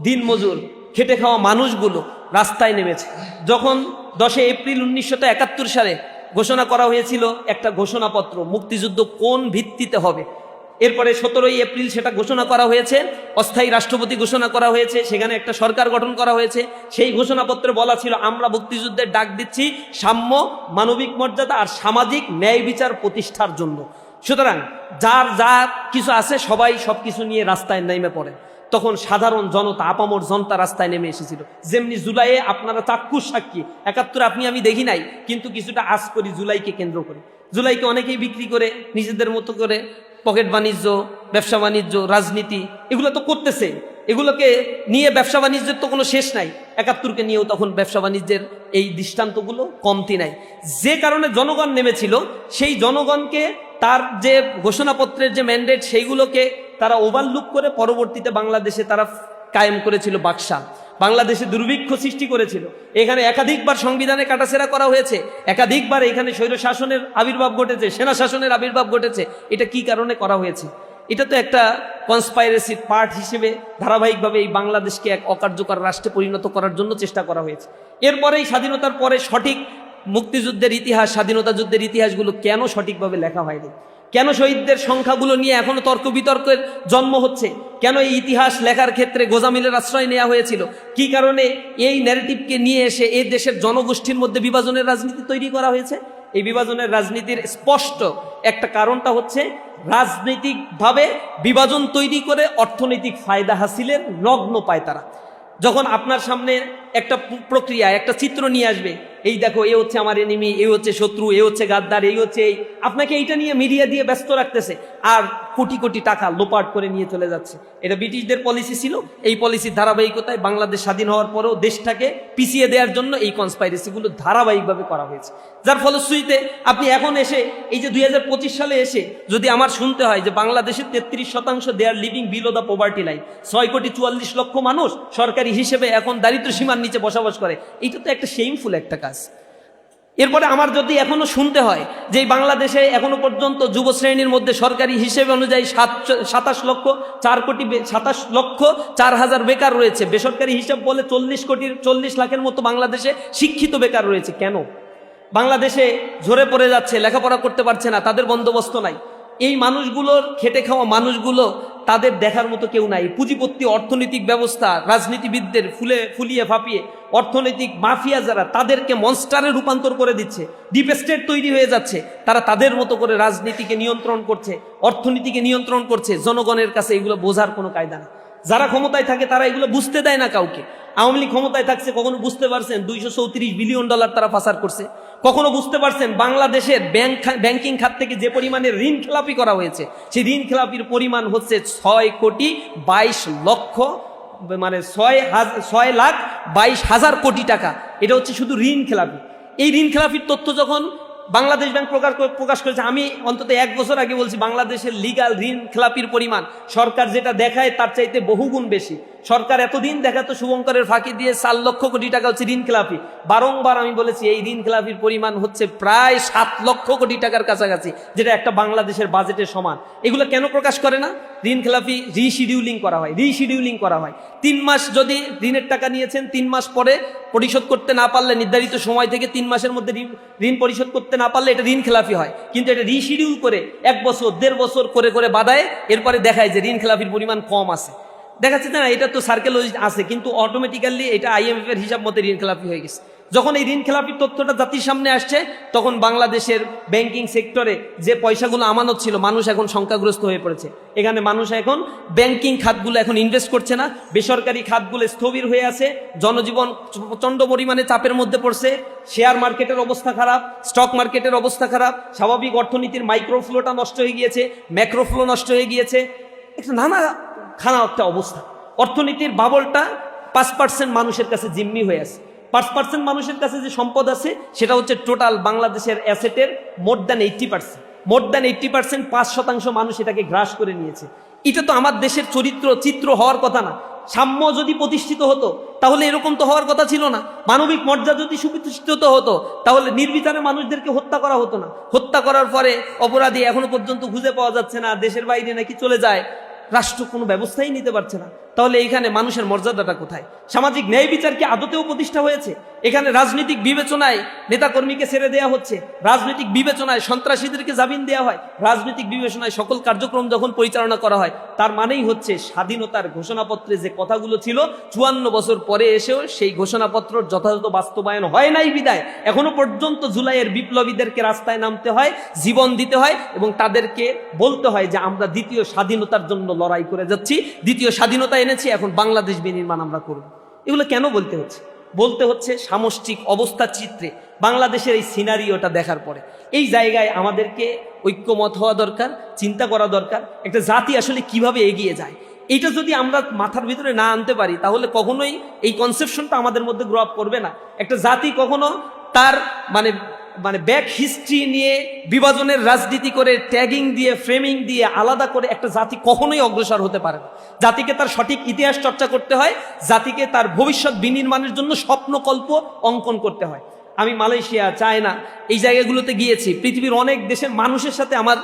দিন মজুর, খেটে খাওয়া মানুষগুলো রাস্তায় নেমেছে। যখন 10 এপ্রিল 1971 সালে ঘোষণা করা হয়েছিল একটা ঘোষণাপত্র, মুক্তিযুদ্ধ কোন ভিত্তিতে হবে, এরপরে 17 এপ্রিল সেটা ঘোষণা করা হয়েছে, অস্থায়ী রাষ্ট্রপতি ঘোষণা করা হয়েছে, সেখানে একটা সরকার গঠন করা হয়েছে। সেই ঘোষণাপত্রে বলা ছিল আমরা মুক্তিযুদ্ধের ডাক দিচ্ছি সাম্য, মানবিক মর্যাদা আর সামাজিক ন্যায় বিচার প্রতিষ্ঠার জন্য। সুতরাং যার যা কিছু আছে সবাই সবকিছু নিয়ে রাস্তায় নেমে পড়ে। তখন সাধারণ জনতা, আপামর জনতা রাস্তায় নেমে এসেছিল। যেমনি জুলাইয়ে আপনারা চাক্ষুষ সাক্ষী, 71 আপনি আমি দেখি নাই, কিন্তু কিছুটা আজ করি জুলাইকে কেন্দ্র করে। জুলাইকে অনেকেই বিক্রি করে নিজেদের মতো করে, পকেট বাণিজ্য, ব্যবসা বাণিজ্য, রাজনীতি, এগুলো তো করতেছে। এগুলোকে নিয়ে ব্যবসা বাণিজ্যের তো কোনো শেষ নাই। 71কে নিয়েও তখন ব্যবসা বাণিজ্যের এই দৃষ্টান্তগুলো কমতি নাই। যে কারণে জনগণ নেমেছিল, সেই জনগণকে তার যে ঘোষণাপত্রের যে ম্যান্ডেট, সেইগুলোকে তারা ওভারলুক করে পরবর্তীতে বাংলাদেশে তারা কায়েম করেছিল বাকশাল। বাংলাদেশে দুর্ভিক্ষ সৃষ্টি করেছিল। এখানে একাধিকবার সংবিধানে কাটাছেড়া করা হয়েছে, একাধিকবার এখানে স্বৈর শাসনের আবির্ভাব ঘটেছে, সেনা শাসনের আবির্ভাব ঘটেছে। এটা কি কারণে করা হয়েছে? এটা তো একটা কনস্পাইরেসির পার্ট হিসেবে ধারাবাহিকভাবে এই বাংলাদেশকে এক অকার্যকর রাষ্ট্রে পরিণত করার জন্য চেষ্টা করা হয়েছে। এরপরে এই স্বাধীনতার পরে সঠিক মুক্তিযুদ্ধের ইতিহাস, স্বাধীনতা যুদ্ধের ইতিহাসগুলো কেন সঠিকভাবে লেখা হয়নি? কেন শহীদদের সংখ্যাগুলো নিয়ে এখনো তর্ক বিতর্কের জন্ম হচ্ছে? কেন এই ইতিহাস লেখার ক্ষেত্রে গোজামিলের আশ্রয় নেওয়া হয়েছিল? কি কারণে এই ন্যারেটিভকে নিয়ে এসে এই দেশের জনগোষ্ঠীর মধ্যে বিভাজনের রাজনীতি তৈরি করা হয়েছে? এই বিভাজনের রাজনীতির স্পষ্ট একটা কারণটা হচ্ছে রাজনৈতিকভাবে বিভাজন তৈরি করে অর্থনৈতিক ফায়দা হাসিলের লগ্ন পায় তারা। যখন আপনার সামনে একটা প্রক্রিয়া, একটা চিত্র নিয়ে আসবে, এই দেখো এ হচ্ছে আমার এনিমি, এই হচ্ছে শত্রু, এ হচ্ছে গাদ্দার, এই হচ্ছে এই, আপনাকে এইটা নিয়ে মিডিয়া দিয়ে ব্যস্ত রাখতেছে আর কোটি কোটি টাকা লোপাট করে নিয়ে চলে যাচ্ছে। এটা ব্রিটিশদের পলিসি ছিল। এই পলিসির ধারাবাহিকতায় বাংলাদেশ স্বাধীন হওয়ার পরেও দেশটাকে পিছিয়ে দেওয়ার জন্য এই কনস্পাইরেসিগুলো ধারাবাহিকভাবে করা হয়েছে। যার ফলশ্রুতিতে আপনি এখন এসে এই যে 2025 সালে এসে যদি আমার শুনতে হয় যে বাংলাদেশের 33% they are living below the poverty line, 6,44,00,000 মানুষ সরকারি হিসেবে এখন দারিদ্র সীমার নিচে বসবাস করে, এটা তো একটা শেমফুল একটা কাজ। এরপরে আমার যদি এখনো শুনতে হয় যে বাংলাদেশে এখনো পর্যন্ত যুব শ্রেণীর মধ্যে সরকারি হিসেবে অনুযায়ী 27,04,000 বেকার রয়েছে, বেসরকারি হিসাব বলে 40 লাখের মতো বাংলাদেশে শিক্ষিত বেকার রয়েছে। কেন? বাংলাদেশে ঝরে পড়ে যাচ্ছে, লেখাপড়া করতে পারছে না, তাদের বন্দোবস্ত নাই। এই মানুষগুলোর, খেটে খাওয়া মানুষগুলো, তাদের দেখার মতো কেউ নাই। পুঁজিপতি অর্থনৈতিক ব্যবস্থা, রাজনীতিবিদদের ফুলিয়ে ফাঁপিয়ে অর্থনৈতিক মাফিয়া যারা, তাদেরকে মনস্টারে রূপান্তর করে দিচ্ছে। ডিপ স্টেট তৈরি হয়ে যাচ্ছে, তারা তাদের মতো করে রাজনীতিকে নিয়ন্ত্রণ করছে, অর্থনীতিকে নিয়ন্ত্রণ করছে। জনগণের কাছে এগুলো বোঝার কোনো কায়দা নেই। যারা ক্ষমতায় থাকে তারা এগুলো বুঝতে দেয় না কাউকে। আওয়ামী লীগ ক্ষমতায় থাকছে, কখনো বুঝতে পারছেন $234 বিলিয়ন তারা পাচার করছে? কখনো বুঝতে পারছেন বাংলাদেশের ব্যাংকিং খাত থেকে যে পরিমাণে ঋণ খেলাপি করা হয়েছে, সেই ঋণ খেলাপির পরিমাণ হচ্ছে 6,22,00,000, মানে 6,22,000 কোটি টাকা। এটা হচ্ছে শুধু ঋণ খেলাপি। এই ঋণ খেলাপির তথ্য যখন বাংলাদেশ ব্যাংক প্রকাশ করেছে, আমি অন্তত 1 বছর আগে বলছি বাংলাদেশের লিগাল ঋণ খেলাপির পরিমাণ সরকার যেটা দেখায় তার চাইতে বহুগুণ বেশি। সরকার এতদিন দেখাতো শুভঙ্করের ফাঁকি দিয়ে 4 লক্ষ কোটি টাকা হচ্ছে ঋণ খেলাপি। বারংবার আমি বলেছি এই ঋণ খেলাপির পরিমাণ হচ্ছে প্রায় 7 লক্ষ কোটি টাকার কাছাকাছি, যেটা একটা বাংলাদেশের বাজেটের সমান। এগুলো কেন প্রকাশ করে না? ঋণ খেলাপি রিশিডিউলিং করা হয়। 3 মাস যদি ঋণের টাকা নিয়েছেন, 3 মাস পরে পরিশোধ করতে না পারলে, নির্ধারিত সময় থেকে 3 মাসের মধ্যে ঋণ পরিশোধ করতে না পারলে এটা ঋণ খেলাপি হয়। কিন্তু এটা রিশিডিউল করে 1 বছর 1.5 বছর করে বাদায়, এরপরে দেখায় যে ঋণ খেলাপির পরিমাণ কম আছে। দেখাচ্ছে না এটা তো সার্কেলজিস্ট আছে, কিন্তু অটোমেটিক্যালি এটা IMF এর হিসাব মতো ঋণ খেলাপি হয়ে গেছে। যখন এই ঋণ খেলাপির তথ্যটা জাতির সামনে আসছে, তখন বাংলাদেশের ব্যাংকিং সেক্টরে যে পয়সাগুলো আমানত ছিল, মানুষ এখন সংখ্যাগ্রস্ত হয়ে পড়েছে। এখানে মানুষ এখন ব্যাংকিং খাতগুলো এখন ইনভেস্ট করছে না, বেসরকারি খাতগুলো স্থবির হয়ে আছে, জনজীবন প্রচণ্ড পরিমাণে চাপের মধ্যে পড়ছে। শেয়ার মার্কেটের অবস্থা খারাপ, স্টক মার্কেটের অবস্থা খারাপ, স্বাভাবিক অর্থনীতির মাইক্রোফ্লোটা নষ্ট হয়ে গিয়েছে, ম্যাক্রোফ্লো নষ্ট হয়ে গিয়েছে, একটা নানা খানা একটা অবস্থা। অর্থনীতির বাবলটা 5% মানুষের কাছে জিম্মি হয়ে আছে। 5% মানুষের কাছে যে সম্পদ আছে সেটা হচ্ছে টোটাল বাংলাদেশের অ্যাসেটের মোর দ্যান 80%। 5% মানুষ এটাকে গ্রাস করে নিয়েছে। এটা তো আমার দেশের চিত্র হওয়ার কথা না। সাম্য যদি প্রতিষ্ঠিত হতো তাহলে এরকম তো হওয়ার কথা ছিল না। মানবিক মর্যাদা যদি সুপ্রতিষ্ঠিত হতো তাহলে নির্বিচারে মানুষদেরকে হত্যা করা হতো না। হত্যা করার পরে অপরাধী এখনো পর্যন্ত খুঁজে পাওয়া যাচ্ছে না, দেশের বাইরে নাকি চলে যায়, রাষ্ট্র কোনো ব্যবস্থাই নিতে পারছে না। তাহলে এইখানে মানুষের মর্যাদাটা কোথায়? সামাজিক ন্যায় বিচার কি আদতেও প্রতিষ্ঠা হয়েছে? এখানে রাজনৈতিক বিবেচনায় নেতাকর্মীকে ছেড়ে দেওয়া হচ্ছে, রাজনৈতিক বিবেচনায় সন্ত্রাসীদেরকে জামিন দেওয়া হয়, রাজনৈতিক বিবেচনায় সকল কার্যক্রম যখন পরিচালনা করা হয়, তার মানেই হচ্ছে স্বাধীনতার ঘোষণাপত্রে যে কথাগুলো ছিল 54 বছর পরে এসেও সেই ঘোষণাপত্র যথাযথ বাস্তবায়ন হয় নাই বিদায় এখনো পর্যন্ত জুলাইয়ের বিপ্লবীদেরকে রাস্তায় নামতে হয়, জীবন দিতে হয় এবং তাদেরকে বলতে হয় যে আমরা দ্বিতীয় স্বাধীনতার জন্য লড়াই করে যাচ্ছি, দ্বিতীয় স্বাধীনতা এনেছি, এখন বাংলাদেশ বিনির্মাণ আমরা করব। এগুলো কেন বলতে হচ্ছে সামষ্টিক অবস্থা চিত্রে বাংলাদেশের এই সিনারিওটা দেখার পরে এই জায়গায় আমাদেরকে ঐক্যমত হওয়া দরকার, চিন্তা করা দরকার একটা জাতি আসলে কিভাবে এগিয়ে যায়। এইটা যদি আমরা মাথার ভিতরে না আনতে পারি তাহলে কখনোই এই কনসেপশনটা আমাদের মধ্যে গ্রো আপ করবে না। একটা জাতি কখনো তার মানে ব্যাক হিস্ট্রি নিয়ে বিভাজনের রাজনীতি করে, ট্যাগিং দিয়ে, ফ্রেমিং দিয়ে আলাদা করে একটা জাতি কখনোই অগ্রসর হতে পারে না। জাতিকে তার সঠিক ইতিহাস চর্চা করতে হয়, জাতিকে তার ভবিষ্যৎ বিনির্মাণের জন্য স্বপ্নকল্প অঙ্কন করতে হয়। আমি মালয়েশিয়া, চায়না এই জায়গাগুলোতে গিয়েছি, পৃথিবীর অনেক দেশের মানুষের সাথে আমার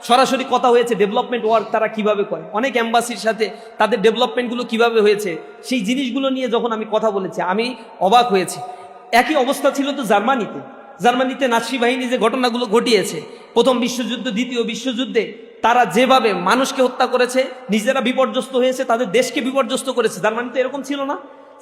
সরাসরি কথা হয়েছে, ডেভেলপমেন্ট ওয়ার্ক তারা কিভাবে করে, অনেক এম্বাসির সাথে তাদের ডেভেলপমেন্টগুলো কিভাবে হয়েছে সেই জিনিসগুলো নিয়ে যখন আমি কথা বলেছি আমি অবাক হয়েছি। একই অবস্থা ছিল তো জার্মানিতে নাৎসি বাহিনী যে ঘটনাগুলো ঘটিয়েছে, প্রথম বিশ্বযুদ্ধ, দ্বিতীয় বিশ্বযুদ্ধে তারা যেভাবে মানুষকে হত্যা করেছে, নিজেরা বিপর্যস্ত হয়েছে, তাদের দেশকে বিপর্যস্ত করেছে। জার্মানিতে এরকম ছিল না।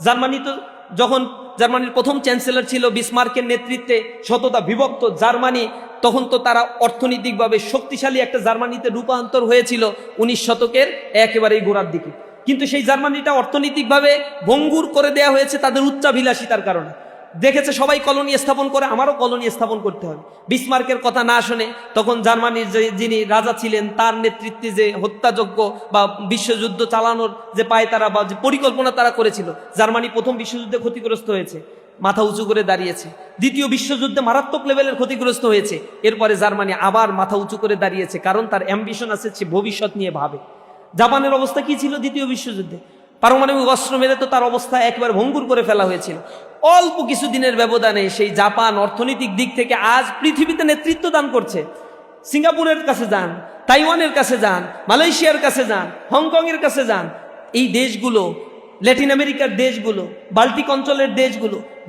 জার্মানি তো যখন জার্মানির প্রথম চ্যান্সেলর ছিল বিসমার্কের নেতৃত্বে শততা বিভক্ত জার্মানি, তখন তো তারা অর্থনৈতিকভাবে শক্তিশালী একটা জার্মানিতে রূপান্তর হয়েছিল 19 শতকের একেবারেই গোড়ার দিকে। কিন্তু সেই জার্মানিটা অর্থনৈতিকভাবে ভঙ্গুর করে দেয়া হয়েছে তাদের উচ্চাভিলাষিতার কারণে। দেখেছে সবাই কলোনি স্থাপন করে, আমারও কলোনি স্থাপন করতে হবে। বিসমার্কের কথা না শুনে তখন জার্মানির যিনি রাজা ছিলেন তার নেতৃত্বে যে হত্যাযজ্ঞ বা বিশ্বযুদ্ধ চালানোর যে পায়তারা বা যে পরিকল্পনা তারা করেছিল, জার্মানি প্রথম বিশ্বযুদ্ধে ক্ষতিগ্রস্ত হয়েছে, মাথা উঁচু করে দাঁড়িয়েছে। দ্বিতীয় বিশ্বযুদ্ধে মারাত্মক লেভেলের ক্ষতিগ্রস্ত হয়েছে, এরপরে জার্মানি আবার মাথা উঁচু করে দাঁড়িয়েছে, কারণ তার অ্যাম্বিশন আছে, সে ভবিষ্যৎ নিয়ে ভাবে। জাপানের অবস্থা কি ছিল দ্বিতীয় বিশ্বযুদ্ধে? পারমাণবিক অস্ত্র মেরে তো তার অবস্থা একবার ভঙ্গুর করে ফেলা হয়েছিল। অল্প কিছু দিনের ব্যবধানে সেই জাপান অর্থনৈতিক দিক থেকে আজ পৃথিবীতে নেতৃত্ব দান করছে। সিঙ্গাপুরের কাছে যান, তাইওয়ানের কাছে যান, মালয়েশিয়ার কাছে যান, হংকংয়ের কাছে যান, এই দেশগুলো, ল্যাটিন আমেরিকার দেশগুলো, বাল্টিক অঞ্চলের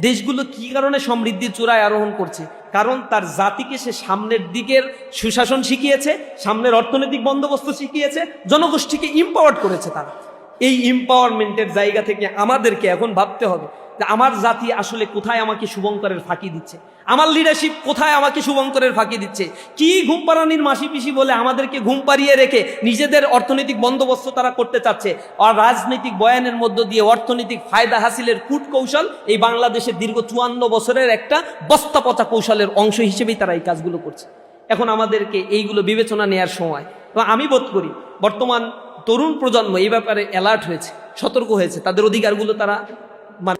দেশগুলো কি কারণে সমৃদ্ধির চূড়ায় আরোহণ করছে? কারণ তার জাতিকে সে সামনের দিকের সুশাসন শিখিয়েছে, সামনের অর্থনৈতিক বন্দোবস্ত শিখিয়েছে, জনগোষ্ঠীকে ইম্পাওয়ার্ড করেছে তারা। এই এম্পাওয়ারমেন্টের জায়গা থেকে আমাদেরকে এখন ভাবতে হবে যে আমার জাতি আসলে কোথায় আমাকে শুভঙ্করের ফাঁকি দিচ্ছে, আমার লিডারশিপ কোথায় আমাকে শুভঙ্করের ফাঁকি দিচ্ছে। কি ঘুম পাড়ানির মাসি পিসি বলে আমাদেরকে ঘুম পাড়িয়ে রেখে নিজেদের অর্থনৈতিক বন্দোবস্ত তারা করতে চাচ্ছে, আর রাজনৈতিক বয়ানের মধ্য দিয়ে অর্থনৈতিক ফায়দা হাসিলের কূট কৌশল এই বাংলাদেশের দীর্ঘ 54 বছরের একটা বস্তা পচা কৌশলের অংশ হিসেবেই তারা এই কাজগুলো করছে। এখন আমাদেরকে এইগুলো বিবেচনা নেওয়ার সময়। এবং আমি বোধ করি বর্তমান তরুণ প্রজন্ম এই ব্যাপারে অ্যালার্ট হয়েছে, সতর্ক হয়েছে, তাদের অধিকারগুলো তারা মানে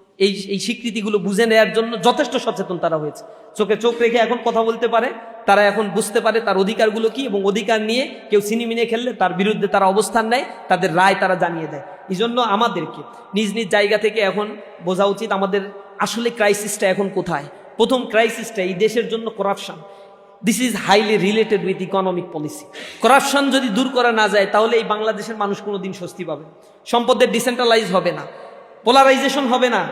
এই স্বীকৃতিগুলো বুঝে নেওয়ার জন্য যথেষ্ট সচেতন তারা হয়েছে। চোখে চোখ রেখে এখন কথা বলতে পারে, তারা এখন বুঝতে পারে তার অধিকারগুলো কি, এবং অধিকার নিয়ে কেউ ছিনিমিনে খেললে তার বিরুদ্ধে তারা অবস্থান নেয়, তাদের রায় তারা জানিয়ে দেয়। এই জন্য আমাদেরকে নিজ নিজ জায়গা থেকে এখন বোঝা উচিত আমাদের আসলে ক্রাইসিসটা এখন কোথায়। প্রথম ক্রাইসিসটা এই দেশের জন্য corruption. This is highly related with economic policy. Corruption যদি দূর করা না যায় তাহলে এই বাংলাদেশের মানুষ কোনোদিন স্বস্তি পাবে না, সম্পদের ডিসেন্ট্রালাইজ হবে না, পোলারাইজেশন হবে না।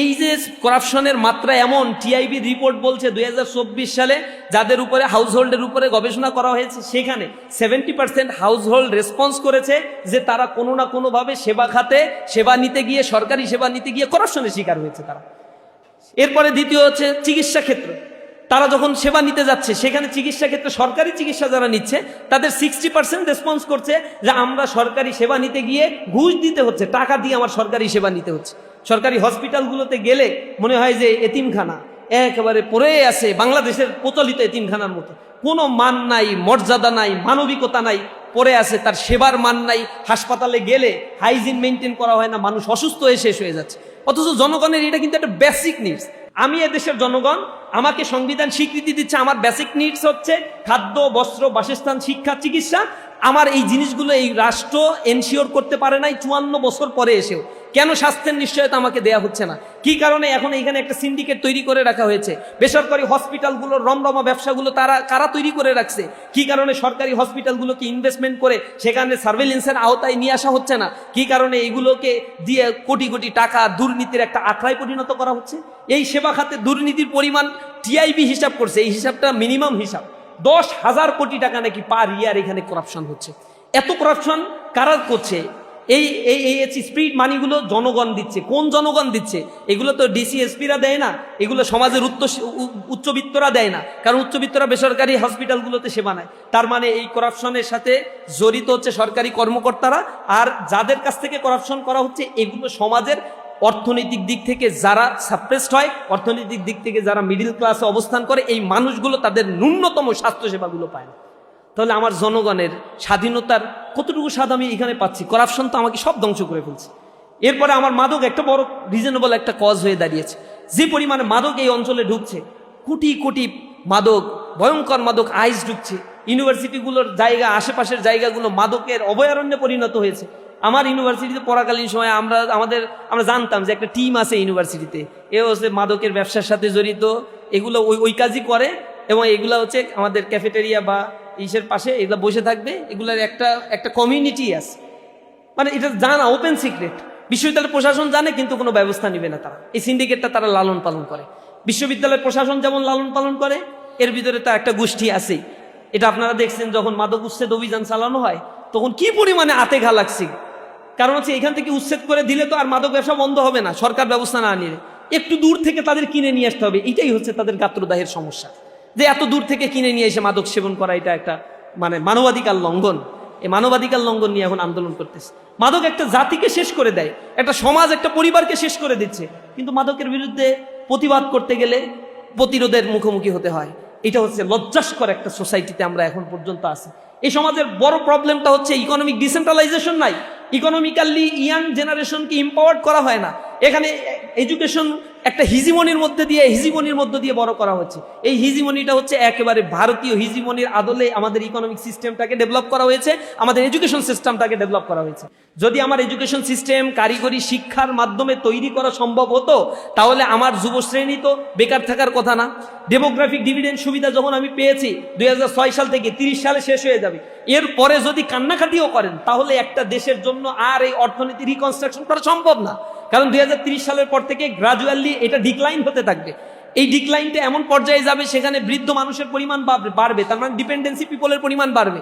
এই যে করাপশনের মাত্রা এমন, টিআইবি রিপোর্ট বলছে 2024 সালে যাদের উপরে হাউসহোল্ডের উপরে গবেষণা করা হয়েছে সেখানে 70% হাউসহোল্ড রেসপন্স করেছে যে তারা কোনো না কোনোভাবে সেবা খাতে সেবা নিতে গিয়ে, সরকারি সেবা নিতে গিয়ে করাপশনের শিকার হয়েছে তারা। এরপরে দ্বিতীয় হচ্ছে চিকিৎসা ক্ষেত্র। তারা যখন সেবা নিতে যাচ্ছে সেখানে চিকিৎসা ক্ষেত্রে সরকারি চিকিৎসা যারা নিচ্ছে তাদের 60% রেসপন্স করছে যে আমরা সরকারি সেবা নিতে গিয়ে ঘুষ দিতে হচ্ছে, টাকা দিয়ে আমার সরকারি সেবা নিতে হচ্ছে। সরকারি হসপিটালগুলোতে গেলে মনে হয় যে এতিমখানা একেবারে পড়ে আছে, বাংলাদেশের প্রচলিত এতিমখানার মতো, কোনো মান নাই, মর্যাদা নাই, মানবিকতা নাই, পড়ে আছে, তার সেবার মান নাই। হাসপাতালে গেলে হাইজিন মেনটেন করা হয় না, মানুষ অসুস্থ হয়ে শেষ হয়ে যাচ্ছে। অথচ জনগণের এটা কিন্তু একটা বেসিক নিডস। আমি এদেশের জনগণ, আমাকে সংবিধান স্বীকৃতি দিচ্ছে, আমার বেসিক নিডস হচ্ছে খাদ্য, বস্ত্র, বাসস্থান, শিক্ষা, চিকিৎসা। আমার এই জিনিসগুলো এই রাষ্ট্র এনশিওর করতে পারে নাই 54 বছর পরে এসেও। কেন স্বাস্থ্যের নিশ্চয়তা আমাকে দেয়া হচ্ছে না? কি কারণে এখন এখানে একটা সিন্ডিকেট তৈরি করে রাখা হয়েছে? বেসরকারি হসপিটালগুলোর রমরমা ব্যবসাগুলো কারা তৈরি করে রাখছে? কি কারণে সরকারি হসপিটালগুলোকে ইনভেস্টমেন্ট করে সেখানে সার্ভেলেন্সের আওতায় নিয়ে আসা হচ্ছে না? কি কারণে এগুলোকে দিয়ে কোটি কোটি টাকা দুর্নীতির একটা আখড়ায় পরিণত করা হচ্ছে? এই সেবা খাতে দুর্নীতির পরিমাণ টিআইবি হিসাব করছে, এই হিসাবটা মিনিমাম হিসাব, 10,000 কোটি টাকা নাকি পার ইয়ার এখানে করাপশন হচ্ছে। এত করাপশন কারা করছে? এই স্পিড মানিগুলো জনগণ দিচ্ছে। কোন জনগণ দিচ্ছে? এগুলো তো ডিসিএসপিরা দেয় না, এগুলো সমাজের উচ্চবিত্তরা দেয় না, কারণ উচ্চবিত্তরা বেসরকারি হসপিটালগুলোতে সেবা নেয়। তার মানে এই করাপশনের সাথে জড়িত হচ্ছে সরকারি কর্মকর্তারা, আর যাদের কাছ থেকে করাপশন করা হচ্ছে এগুলো সমাজের অর্থনৈতিক দিক থেকে যারা সাপ্রেসড হয়, অর্থনৈতিক দিক থেকে যারা মিডিল ক্লাসে অবস্থান করে, এই মানুষগুলো তাদের ন্যূনতম স্বাস্থ্যসেবাগুলো পায় না। তাহলে আমার জনগণের স্বাধীনতার কতটুকু স্বাদ আমি এখানে পাচ্ছি? করাপশন তো আমাকে সব ধ্বংস করে ফেলছে। এরপরে আমার মাদক একটা বড় রিজনেবল একটা কজ হয়ে দাঁড়িয়েছে। যে পরিমাণে মাদক এই অঞ্চলে ঢুকছে, কোটি কোটি মাদক, ভয়ঙ্কর মাদক আইস ঢুকছে, ইউনিভার্সিটিগুলোর জায়গা, আশেপাশের জায়গাগুলো মাদকের অভয়ারণ্যে পরিণত হয়েছে। আমার ইউনিভার্সিটিতে পড়াকালীন সময় আমরা জানতাম যে একটা টিম আছে ইউনিভার্সিটিতে, এ হচ্ছে মাদকের ব্যবসার সাথে জড়িত, এগুলো ওই কাজই করে, এবং এগুলো হচ্ছে আমাদের ক্যাফেটেরিয়া বা ইসের পাশে এগুলো বসে থাকবে, এগুলোর একটা কমিউনিটি আছে। মানে এটা জানা ওপেন সিক্রেট, বিশ্ববিদ্যালয়ের প্রশাসন জানে কিন্তু কোনো ব্যবস্থা নেবে না তারা। এই সিন্ডিকেটটা তারা লালন পালন করে। বিশ্ববিদ্যালয়ের প্রশাসন যেমন লালন পালন করে, এর ভিতরে তো একটা গোষ্ঠী আছে। এটা আপনারা দেখছেন যখন মাদক উচ্ছেদ অভিযান চালানো হয় তখন কি পরিমাণে আতে ঘা লাগছে। কারণ হচ্ছে এখান থেকে উচ্ছেদ করে দিলে তো আর মাদক ব্যবসা বন্ধ হবে না সরকার ব্যবস্থা না নিলে, একটু দূর থেকে তাদের কিনে নিয়ে আসতে হবে। এটাই হচ্ছে তাদের গাত্রদাহের সমস্যা, যে এত দূর থেকে কিনে নিয়ে এসে মাদক সেবন করা এটা একটা মানে মানবাধিকার লঙ্ঘন। এই মানবাধিকার লঙ্ঘন নিয়ে এখন আন্দোলন করতেছে। মাদক একটা জাতিকে শেষ করে দেয়, একটা সমাজ একটা পরিবারকে শেষ করে দিচ্ছে, কিন্তু মাদকের বিরুদ্ধে প্রতিবাদ করতে গেলে প্রতিরোধের মুখোমুখি হতে হয়। এটা হচ্ছে লজ্জাস্কর একটা সোসাইটিতে আমরা এখন পর্যন্ত আছি। এই সমাজের বড় প্রবলেমটা হচ্ছে ইকোনমিক ডিসেন্ট্রালাইজেশন নাই, ইকোনমিক্যালি ইয়াং জেনারেশনকে এম্পাওয়ার্ড করা হয় না। এখানে এডুকেশন একটা হিজিমনির মধ্যে দিয়ে বড় করা হচ্ছে। এই হিজিমনিটা হচ্ছে একেবারে ভারতীয় হিজিমনির আদলে আমাদের ইকোনমিক সিস্টেমটাকে ডেভেলপ করা হয়েছে, আমাদের এডুকেশন সিস্টেমটাকে ডেভেলপ করা হয়েছে। যদি আমার এডুকেশন সিস্টেম কারিগরি শিক্ষার মাধ্যমে তৈরি করা সম্ভব হতো, তাহলে আমার যুব শ্রেণী তো বেকার থাকার কথা না। ডেমোগ্রাফিক ডিভিডেন্ড সুবিধা যখন আমি পেয়েছি 2006 সাল থেকে 30 সালে শেষ হয়ে যাবে, এরপরে যদি কান্নাকাটিও করেন তাহলে একটা দেশের জন্য আর এই অর্থনীতি রিকনস্ট্রাকশন করা সম্ভব না। কারণ 2030 সালের পর থেকে গ্রাজুয়ালি এটা ডিক্লাইন হতে থাকবে। এই ডিক্লাইনটা এমন পর্যায়ে যাবে সেখানে বৃদ্ধ মানুষের পরিমাণ বাড়বে, তার মানে ডিপেন্ডেন্সি পিপলের পরিমাণ বাড়বে।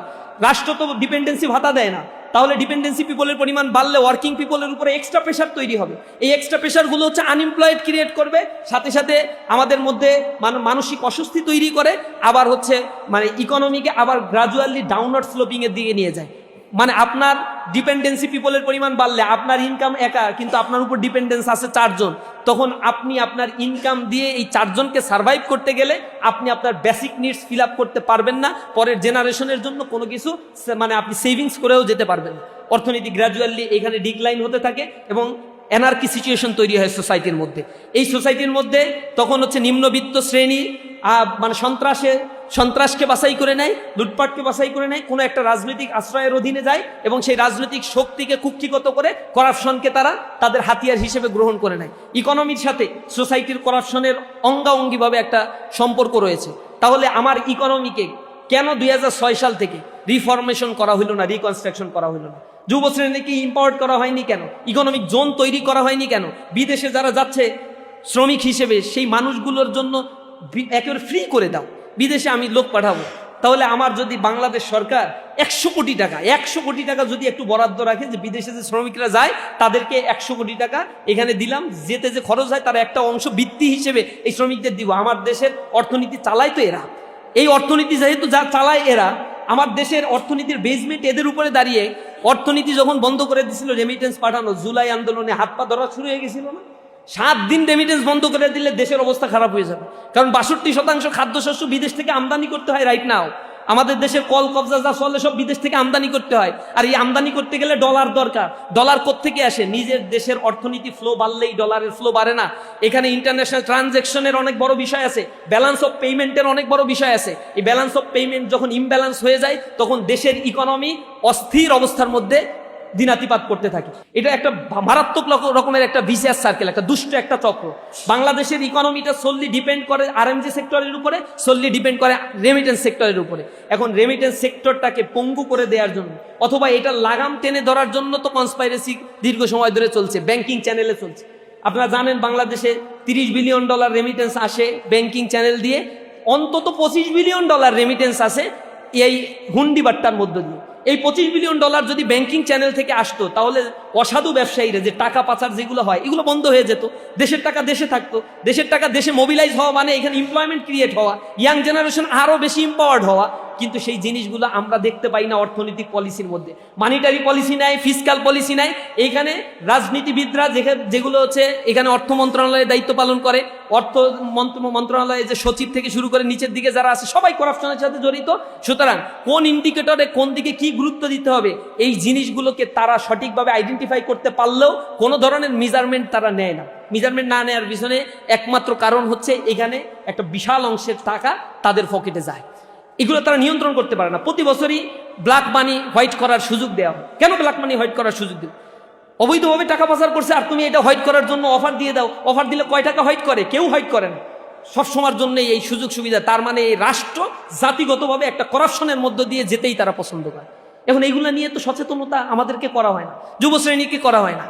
রাষ্ট্র তো ডিপেন্ডেন্সি ভাতা দেয় না, তাহলে ডিপেন্ডেন্সি পিপলের পরিমাণ বাড়লে ওয়ার্কিং পিপলের উপরে এক্সট্রা প্রেশার তৈরি হবে। এই এক্সট্রা প্রেশারগুলো হচ্ছে আনএমপ্লয়েড ক্রিয়েট করবে, সাথে সাথে আমাদের মধ্যে মানসিক অস্বস্তি তৈরি করে, আবার হচ্ছে মানে ইকোনমিকে আবার গ্রাজুয়ালি ডাউনওয়ার্ড স্লোপিং এর দিকে নিয়ে যায়। মানে আপনার ডিপেন্ডেন্সি পিপলের পরিমাণ বাড়লে আপনার ইনকাম একা, কিন্তু আপনার উপর ডিপেন্ডেন্স আছে 4 জন, তখন আপনি আপনার ইনকাম দিয়ে এই 4 জনকে সার্ভাইভ করতে গেলে আপনি আপনার বেসিক নিডস ফিল আপ করতে পারবেন না, পরের জেনারেশনের জন্য কোনো কিছু মানে আপনি সেভিংস করেও যেতে পারবেন না। অর্থনীতি গ্র্যাজুয়ালি এখানে ডিক্লাইন হতে থাকে এবং এনার্কি সিচুয়েশন তৈরি হয় সোসাইটির মধ্যে। এই সোসাইটির মধ্যে তখন হচ্ছে নিম্নবিত্ত শ্রেণী মানে সন্ত্রাসকে বাছাই করে নেয়, লুটপাটকে বাছাই করে নেয়, কোনো একটা রাজনৈতিক আশ্রয়ের অধীনে যায় এবং সেই রাজনৈতিক শক্তিকে কুক্ষিগত করে করাপশনকে তারা তাদের হাতিয়ার হিসেবে গ্রহণ করে নেয়। ইকোনমির সাথে সোসাইটির করাপশনের অঙ্গাঅঙ্গিভাবে একটা সম্পর্ক রয়েছে। তাহলে আমার ইকোনমিকে কেন 2006 সাল থেকে রিফরমেশন করা হইল না, রিকনস্ট্রাকশন করা হইল না? যুব শ্রেণীকে ইম্পাওয়ার্ড করা হয়নি কেন? ইকোনমিক জোন তৈরি করা হয়নি কেন? বিদেশে যারা যাচ্ছে শ্রমিক হিসেবে সেই মানুষগুলোর জন্য একেবারে ফ্রি করে দাও, বিদেশে আমি লোক পাঠাবো। তাহলে আমার যদি বাংলাদেশ সরকার 100 কোটি টাকা যদি একটু বরাদ্দ রাখে, যে বিদেশে যে শ্রমিকরা যায় তাদেরকে 100 কোটি টাকা এখানে দিলাম, যেতে যে খরচ হয় তার একটা অংশ বৃত্তি হিসেবে এই শ্রমিকদের দিব। আমার দেশের অর্থনীতি চালায় তো এরা, এই অর্থনীতি যেহেতু যা চালায় এরা, আমার দেশের অর্থনীতির বেসমেন্ট এদের উপরে দাঁড়িয়ে। অর্থনীতি যখন বন্ধ করে দিছিল রেমিটেন্স পাঠানো, জুলাই আন্দোলনে হাত পা ধরা শুরু হয়ে গেছিল না? 7 দিন রেমিটেন্স বন্ধ করে দিলে দেশের অবস্থা খারাপ হয়ে যাবে। কারণ 62% খাদ্যশস্য বিদেশ থেকে আমদানি করতে হয় রাইট নাও। আমাদের দেশের কল কবজা যা চলে সব বিদেশ থেকে আমদানি করতে হয়, আর এই আমদানি করতে গেলে ডলার দরকার। ডলার কোত্থেকে আসে? নিজের দেশের অর্থনীতি ফ্লো বাড়লেই ডলারের ফ্লো বাড়ে না। এখানে ইন্টারন্যাশনাল ট্রানজ্যাকশনের অনেক বড় বিষয় আছে, ব্যালেন্স অফ পেমেন্টের অনেক বড় বিষয় আছে। এই ব্যালেন্স অফ পেমেন্ট যখন ইমব্যালেন্স হয়ে যায় তখন দেশের ইকোনমি অস্থির অবস্থার মধ্যে দিনাতিপাত করতে থাকে। এটা একটা মারাত্মক রকমের একটা ভিসিয়াস সার্কেল, একটা দুষ্ট একটা চক্র। বাংলাদেশের ইকোনমিটা solely ডিপেন্ড করে আরএমজি সেক্টরের উপরে, solely ডিপেন্ড করে রেমিটেন্স সেক্টরের উপরে। এখন রেমিটেন্স সেক্টরটাকে পঙ্গু করে দেওয়ার জন্য অথবা এটা লাগাম টেনে ধরার জন্য তো কনস্পাইরেসি দীর্ঘ সময় ধরে চলছে, ব্যাংকিং চ্যানেলে চলছে। আপনারা জানেন বাংলাদেশে $30 বিলিয়ন রেমিটেন্স আসে ব্যাংকিং চ্যানেল দিয়ে, অন্তত $25 বিলিয়ন রেমিটেন্স আসে এই হুন্ডি বাট্টার মধ্য দিয়ে। এই $25 বিলিয়ন যদি ব্যাংকিং চ্যানেল থেকে আসতো তাহলে অসাধু ব্যবসায়ীরা যে টাকা পাচার যেগুলো হয় এগুলো বন্ধ হয়ে যেত, দেশের টাকা দেশে থাকতো। দেশের টাকা দেশে মোবিলাইজ হওয়া মানে এখানে এমপ্লয়মেন্ট ক্রিয়েট হওয়া, ইয়াং জেনারেশন আরো বেশি এম্পাওয়ার্ড হওয়া। কিন্তু সেই জিনিসগুলো আমরা দেখতে পাই না অর্থনৈতিক পলিসির মধ্যে। মানিটারি পলিসি নাই, ফিসক্যাল পলিসি নাই। এইখানে রাজনীতিবিদরা যেগুলো হচ্ছে এখানে অর্থ মন্ত্রণালয়ে দায়িত্ব পালন করে, অর্থ মন্ত্রণালয়ে যে সচিব থেকে শুরু করে নিচের দিকে যারা আছে সবাই করাপশনের সাথে জড়িত। সুতরাং কোন ইন্ডিকেটরে কোন দিকে কি গুরুত্ব দিতে হবে এই জিনিসগুলোকে তারা সঠিকভাবে আইডেন্টিফাই করতে পারলেও কোনো ধরনের মেজারমেন্ট তারা নেয় না। মেজারমেন্ট না নেওয়ার পিছনে একমাত্র কারণ হচ্ছে এখানে একটা বিশাল অংশের টাকা তাদের পকেটে যায়, এগুলো তারা নিয়ন্ত্রণ করতে পারে না। প্রতি বছরই ব্ল্যাক মানি হোয়াইট করার সুযোগ দেওয়া হয়। কেন ব্ল্যাক মানি হোয়াইট করার সুযোগ দেব? অবৈধভাবে টাকা পাচার করছে আর তুমি এটা হোয়াইট করার জন্য অফার দিয়ে দাও। অফার দিলে কয় টাকা হোয়াইট করে? কেউ হোয়াইট করে না। সবসময়ের জন্য এই সুযোগ সুবিধা, তার মানে এই রাষ্ট্র জাতিগতভাবে একটা করাপশনের মধ্য দিয়ে যেতেই তারা পছন্দ করে। এখন এইগুলো নিয়ে তো সচেতনতা আমাদেরকে করা হয় না, যুব শ্রেণীকে করা হয় না।